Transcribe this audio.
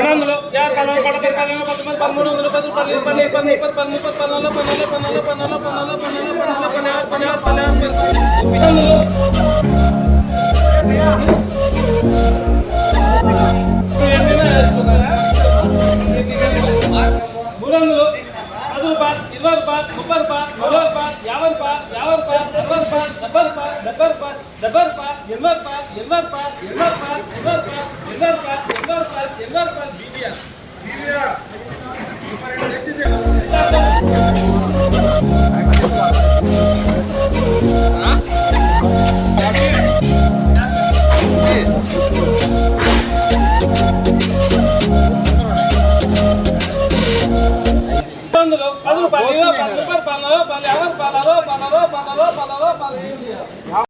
రెండులో యార్ కలర్ పడతాయి పల్లెన పదమూడు 1310 పల్లె పల్లె పల్లె 20 30 పల్లెల పల్లెల పల్లెల పల్లెల పల్లెల పల్లెల పల్లెల పల్లెల మూలంలో 10 రూపాయలు 20 రూపాయలు 30 రూపాయలు 40 రూపాయలు 50 రూపాయలు 60 రూపాయలు 70 రూపాయలు 70 రూపాయలు 70 రూపాయలు 80 రూపాయలు అందులో 10 రూపాయలు 20 రూపాయలు 30 రూపాయలు 50 రూపాయలు